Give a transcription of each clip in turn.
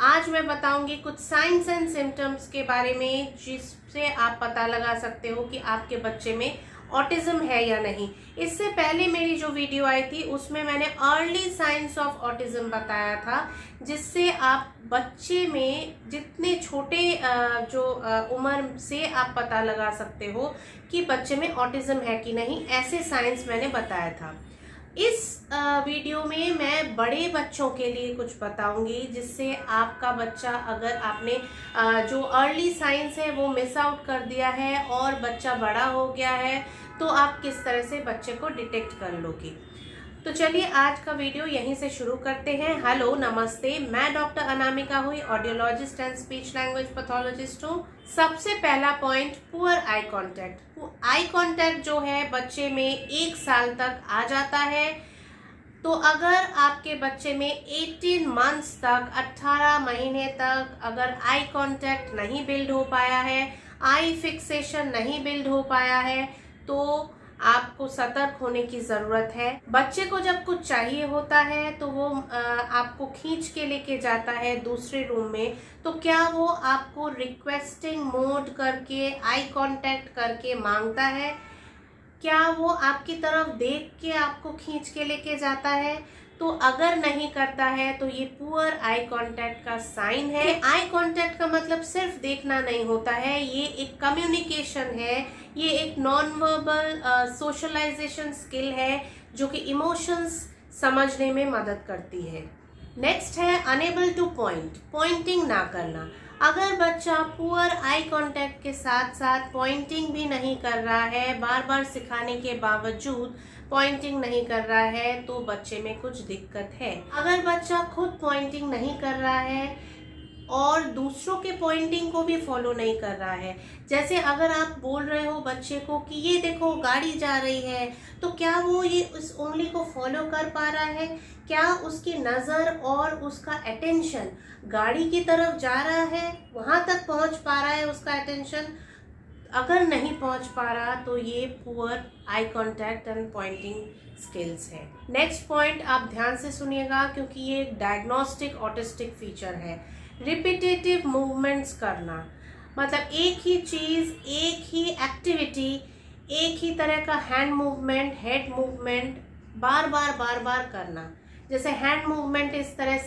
आज मैं बताऊंगी कुछ साइंस एंड सिम्टम्स के बारे में जिससे आप पता लगा सकते हो कि आपके बच्चे में ऑटिज्म है या नहीं। इससे पहले मेरी जो वीडियो आई थी उसमें मैंने अर्ली साइंस ऑफ ऑटिज्म बताया था, जिससे आप बच्चे में जितने छोटे उम्र से आप पता लगा सकते हो कि बच्चे में ऑटिज्म है कि नहीं। ऐसे साइंस मैंने बताया था। इस वीडियो में मैं बड़े बच्चों के लिए कुछ बताऊंगी, जिससे आपका बच्चा, अगर आपने जो अर्ली साइंस है वो मिस आउट कर दिया है और बच्चा बड़ा हो गया है, तो आप किस तरह से बच्चे को डिटेक्ट कर लोगे। तो चलिए आज का वीडियो यहीं से शुरू करते हैं। हेलो, नमस्ते, मैं डॉक्टर अनामिका हुई, audiologist and speech language pathologist हूँ। सबसे पहला point, poor eye contact. Eye contact जो है बच्चे में 1 साल तक आ जाता है। तो अगर आपके बच्चे में 18 मंथ्स तक, 18 महीने तक अगर आई कांटेक्ट नहीं बिल्ड हो पाया है, आई फिक्सेशन नहीं बिल्ड हो पाया है, तो आपको सतर्क होने की ज़रूरत है। बच्चे को जब कुछ चाहिए होता है तो वो आपको खींच के लेके जाता है दूसरे रूम में, तो क्या वो आपको रिक्वेस्टिंग मोड करके, आई कांटेक्ट करके मांगता है? क्या वो आपकी तरफ देख के आपको खींच के लेके जाता है? तो अगर नहीं करता है तो ये पुअर आई कांटेक्ट का साइन है। आई कांटेक्ट का मतलब सिर्फ देखना नहीं होता है, ये एक कम्युनिकेशन है, ये एक नॉन वर्बल सोशलाइजेशन स्किल है जो कि इमोशंस समझने में मदद करती है। नेक्स्ट है अनेबल टू पॉइंट, पॉइंटिंग ना करना। अगर बच्चा पुअर आई कांटेक्ट के साथ साथ पॉइंटिंग भी नहीं कर रहा है, बार बार सिखाने के बावजूद पॉइंटिंग नहीं कर रहा है, तो बच्चे में कुछ दिक्कत है। अगर बच्चा खुद पॉइंटिंग नहीं कर रहा है और दूसरों के पॉइंटिंग को भी फॉलो नहीं कर रहा है, जैसे अगर आप बोल रहे हो बच्चे को कि ये देखो गाड़ी जा रही है, तो क्या वो ये उस उंगली को फॉलो कर पा रहा है? क्या उसकी नज़र और उसका अटेंशन गाड़ी की तरफ जा रहा है, वहाँ तक पहुँच पा रहा है उसका अटेंशन? अगर नहीं पहुँच पा रहा तो ये poor eye contact and Poynting skills है। नेक्स्ट पॉइंट आप ध्यान से सुनिएगा, क्योंकि ये डायग्नोस्टिक ऑटिस्टिक फीचर है। रिपीटेटिव मूवमेंट्स करना, मतलब एक ही चीज़, एक ही एक्टिविटी, एक ही तरह का हैंड मूवमेंट, हेड मूवमेंट बार बार करना। जैसे हैंड मूवमेंट इस तरह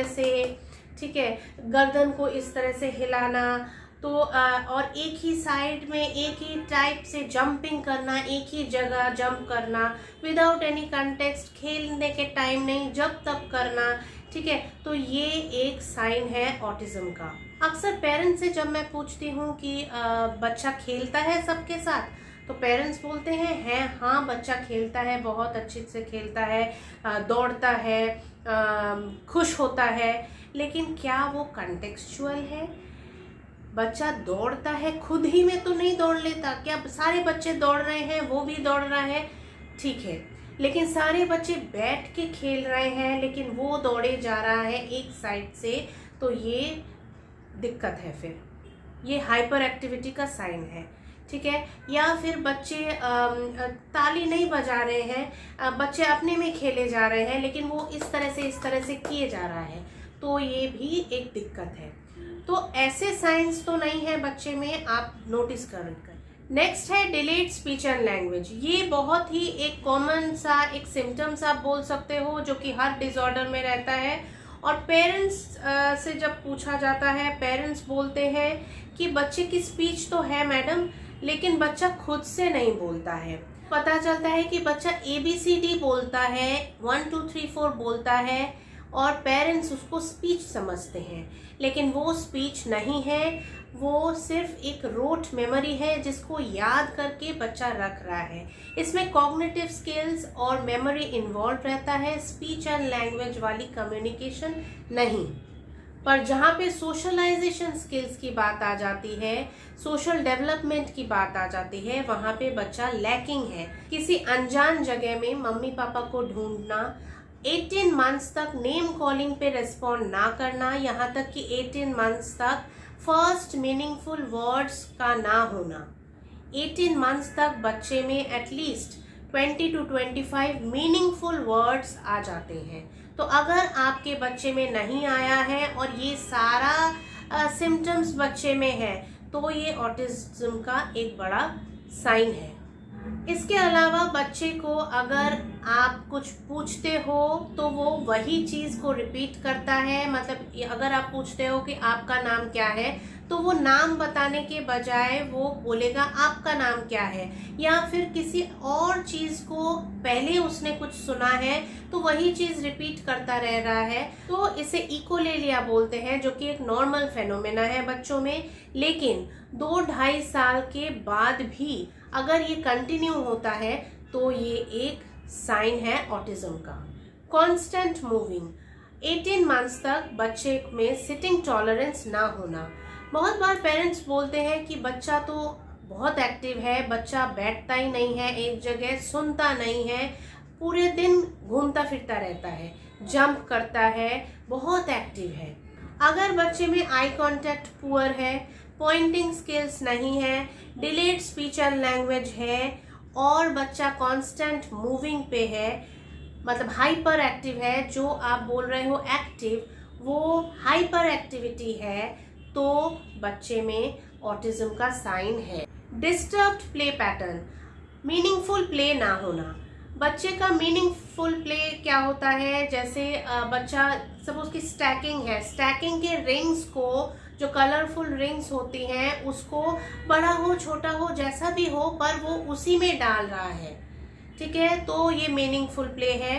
से, ठीक है, गर्दन को इस तरह से हिलाना, तो और एक ही साइड में एक ही टाइप से जंपिंग करना, एक ही जगह जंप करना विदाउट एनी कंटेक्स्ट, खेलने के टाइम नहीं, जब तब करना, ठीक है। तो ये एक साइन है ऑटिज्म का। अक्सर पेरेंट्स से जब मैं पूछती हूँ कि बच्चा खेलता है सबके साथ, तो पेरेंट्स बोलते हैं हाँ बच्चा खेलता है, बहुत अच्छे से खेलता है, दौड़ता है, खुश होता है। लेकिन क्या वो कंटेक्चुअल है? बच्चा दौड़ता है, खुद ही में तो नहीं दौड़ लेता। क्या सारे बच्चे दौड़ रहे हैं वो भी दौड़ रहा है? ठीक है, लेकिन सारे बच्चे बैठ के खेल रहे हैं लेकिन वो दौड़े जा रहा है एक साइड से, तो ये दिक्कत है। फिर ये हाइपर एक्टिविटी का साइन है, ठीक है। या फिर बच्चे ताली नहीं बजा रहे हैं, बच्चे अपने में खेले जा रहे हैं, लेकिन वो इस तरह से किए जा रहा है, तो ये भी एक दिक्कत है। तो ऐसे साइंस तो नहीं है बच्चे में, आप नोटिस कर। नेक्स्ट है डिलेड स्पीच एंड लैंग्वेज। ये बहुत ही एक कॉमन सा एक सिम्टम्स आप बोल सकते हो, जो कि हर डिसऑर्डर में रहता है। और पेरेंट्स से जब पूछा जाता है, पेरेंट्स बोलते हैं कि बच्चे की स्पीच तो है मैडम, लेकिन बच्चा खुद से नहीं बोलता है। पता चलता है कि बच्चा ABCD बोलता है, 1 2 3 4 बोलता है, और पेरेंट्स उसको स्पीच समझते हैं, लेकिन वो स्पीच नहीं है, वो सिर्फ एक रोट मेमोरी है जिसको याद करके बच्चा रख रहा है। इसमें कॉग्निटिव स्किल्स और मेमोरी इन्वॉल्व रहता है, स्पीच एंड लैंग्वेज वाली कम्युनिकेशन नहीं। पर जहाँ पे सोशलाइजेशन स्किल्स की बात आ जाती है, सोशल डेवलपमेंट की बात आ जाती है, वहाँ पे बच्चा लैकिंग है। किसी अनजान जगह में मम्मी पापा को ढूंढना, 18 मंथ्स तक नेम कॉलिंग पे रिस्पॉन्ड ना करना, यहाँ तक कि 18 मंथ्स तक फर्स्ट मीनिंगफुल वर्ड्स का ना होना। 18 मंथ्स तक बच्चे में एटलीस्ट 20 to 25 मीनिंगफुल वर्ड्स आ जाते हैं, तो अगर आपके बच्चे में नहीं आया है और ये सारा सिम्टम्स बच्चे में है तो ये ऑटिज्म का एक बड़ा साइन है। इसके अलावा बच्चे को अगर आप कुछ पूछते हो तो वो वही चीज़ को रिपीट करता है। मतलब अगर आप पूछते हो कि आपका नाम क्या है तो वो नाम बताने के बजाय वो बोलेगा आपका नाम क्या है, या फिर किसी और चीज़ को पहले उसने कुछ सुना है तो वही चीज़ रिपीट करता रह रहा है। तो इसे इकोलेलिया बोलते हैं, जो कि एक नॉर्मल फेनोमेना है बच्चों में। लेकिन 2-2.5 साल के बाद भी अगर ये कंटिन्यू होता है तो ये एक साइन है ऑटिज्म का। कांस्टेंट मूविंग, 18 मंथ्स तक बच्चे में सिटिंग टॉलरेंस ना होना। बहुत बार पेरेंट्स बोलते हैं कि बच्चा तो बहुत एक्टिव है, बच्चा बैठता ही नहीं है एक जगह, सुनता नहीं है, पूरे दिन घूमता फिरता रहता है, जंप करता है, बहुत एक्टिव है। अगर बच्चे में आई कांटेक्ट पुअर है, पॉइंटिंग स्किल्स नहीं है, डिलेड स्पीच एंड लैंग्वेज है और बच्चा कांस्टेंट मूविंग पे है, मतलब हाइपर एक्टिव है, जो आप बोल रहे हो एक्टिव वो हाइपर एक्टिविटी है, तो बच्चे में ऑटिज्म का साइन है। Disturbed play pattern, meaningful play ना होना। बच्चे का मीनिंगफुल प्ले क्या होता है, जैसे बच्चा सपोज की स्टैकिंग है, स्टैकिंग के रिंग्स को, जो कलरफुल रिंग्स होती हैं, उसको बड़ा हो छोटा हो जैसा भी हो पर वो उसी में डाल रहा है, ठीक है, तो ये मीनिंगफुल प्ले है।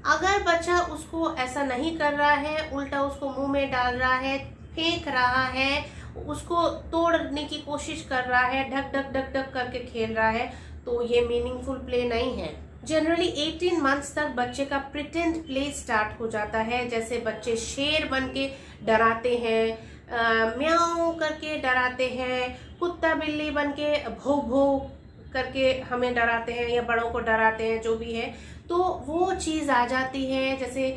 अगर बच्चा उसको ऐसा नहीं कर रहा है, उल्टा उसको मुंह में डाल रहा है, फेंक रहा है, उसको तोड़ने की कोशिश कर रहा है, ढक ढक ढक ढक करके खेल रहा है, तो ये मीनिंगफुल प्ले नहीं है। जनरली 18 मंथ्स तक बच्चे का प्रिटेंड प्ले स्टार्ट हो जाता है। जैसे बच्चे शेर बन के डराते हैं, म्याऊं करके डराते हैं, कुत्ता बिल्ली बन के भौ भौ करके हमें डराते हैं या बड़ों को डराते हैं, जो भी है, तो वो चीज़ आ जाती है। जैसे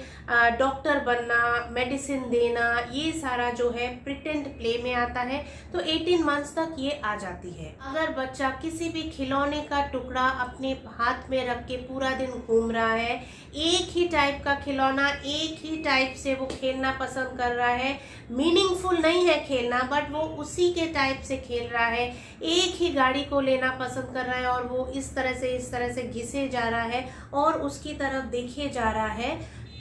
डॉक्टर बनना, मेडिसिन देना, ये सारा जो है प्रिटेंड प्ले में आता है, तो 18 मंथ्स तक ये आ जाती है। अगर बच्चा किसी भी खिलौने का टुकड़ा अपने हाथ में रख के पूरा दिन घूम रहा है, एक ही टाइप का खिलौना, एक ही टाइप से वो खेलना पसंद कर रहा है, मीनिंगफुल नहीं है खेलना बट वो उसी के टाइप से खेल रहा है, एक ही गाड़ी को लेना पसंद कर रहा है और वो इस तरह से घिसे जा रहा है और उसकी तरफ देखे जा रहा है,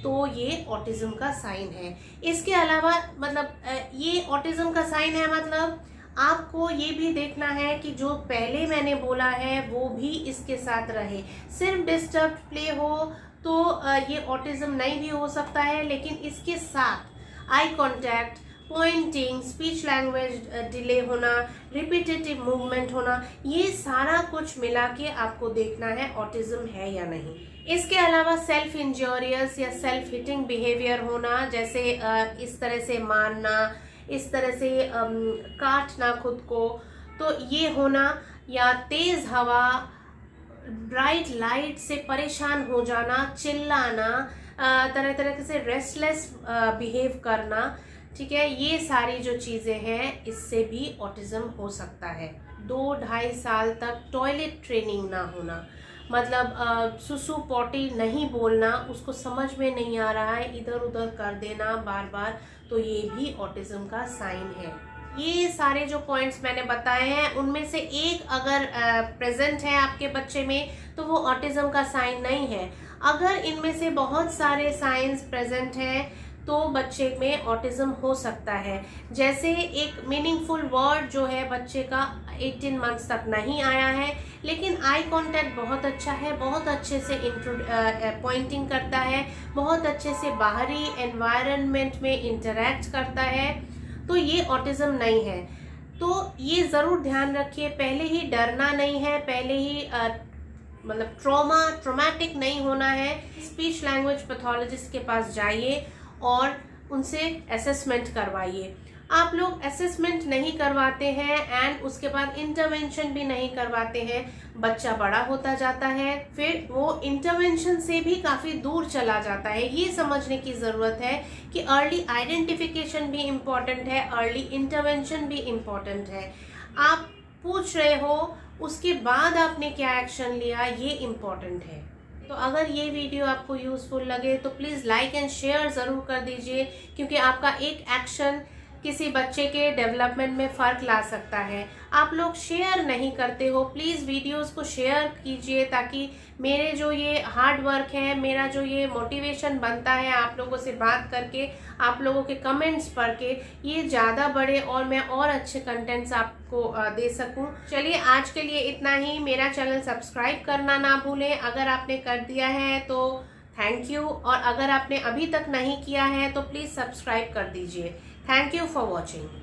तो ये ऑटिज्म का साइन है। इसके अलावा मतलब ये ऑटिज्म का साइन है, मतलब आपको ये भी देखना है कि जो पहले मैंने बोला है वो भी इसके साथ रहे। सिर्फ डिस्टर्ब प्ले हो तो ये ऑटिज्म नहीं भी हो सकता है, लेकिन इसके साथ eye contact, pointing, speech language delay होना, रिपीटेटिव मूवमेंट होना, ये सारा कुछ मिला के आपको देखना है ऑटिज्म है या नहीं। इसके अलावा सेल्फ इंजोरियस या सेल्फ हिटिंग बिहेवियर होना, जैसे इस तरह से मारना, इस तरह से काटना खुद को, तो ये होना, या तेज हवा, ब्राइट लाइट से परेशान हो जाना, चिल्लाना, तरह तरह से रेस्टलेस बिहेव करना, ठीक है, ये सारी जो चीज़ें हैं इससे भी ऑटिज्म हो सकता है। 2-2.5 साल तक टॉयलेट ट्रेनिंग ना होना, मतलब सुसु पॉटी नहीं बोलना, उसको समझ में नहीं आ रहा है, इधर उधर कर देना बार बार, तो ये भी ऑटिज्म का साइन है। ये सारे जो पॉइंट्स मैंने बताए हैं उनमें से एक अगर प्रेजेंट है आपके बच्चे में तो वो ऑटिज्म का साइन नहीं है। अगर इनमें से बहुत सारे साइंस प्रेजेंट हैं तो बच्चे में ऑटिज्म हो सकता है। जैसे एक मीनिंगफुल वर्ड जो है बच्चे का 18 मंथ्स तक नहीं आया है, लेकिन आई कांटेक्ट बहुत अच्छा है, बहुत अच्छे से पॉइंटिंग करता है, बहुत अच्छे से बाहरी एनवायरनमेंट में इंटरैक्ट करता है, तो ये ऑटिज्म नहीं है। तो ये ज़रूर ध्यान रखिए, पहले ही डरना नहीं है, पहले ही मतलब ट्रॉमेटिक नहीं होना है। स्पीच लैंग्वेज पैथोलॉजिस्ट के पास जाइए और उनसे असेसमेंट करवाइए। आप लोग असेसमेंट नहीं करवाते हैं एंड उसके बाद इंटरवेंशन भी नहीं करवाते हैं, बच्चा बड़ा होता जाता है, फिर वो इंटरवेंशन से भी काफ़ी दूर चला जाता है। ये समझने की ज़रूरत है कि अर्ली आइडेंटिफिकेशन भी इम्पॉर्टेंट है, अर्ली इंटरवेंशन भी इम्पॉर्टेंट है। आप पूछ रहे हो उसके बाद आपने क्या एक्शन लिया, ये इम्पॉर्टेंट है। तो अगर ये वीडियो आपको यूज़फुल लगे तो प्लीज़ लाइक एंड शेयर ज़रूर कर दीजिए, क्योंकि आपका एक एक्शन किसी बच्चे के डेवलपमेंट में फ़र्क ला सकता है। आप लोग शेयर नहीं करते हो, प्लीज़ वीडियोस को शेयर कीजिए, ताकि मेरे जो ये हार्ड वर्क है, मेरा जो ये मोटिवेशन बनता है आप लोगों से बात करके, आप लोगों के कमेंट्स पढ़ के, ये ज़्यादा बढ़े और मैं और अच्छे कंटेंट्स आपको दे सकूं। चलिए आज के लिए इतना ही। मेरा चैनल सब्सक्राइब करना ना भूलें, अगर आपने कर दिया है तो थैंक यू, और अगर आपने अभी तक नहीं किया है तो प्लीज़ सब्सक्राइब कर दीजिए। Thank you for watching.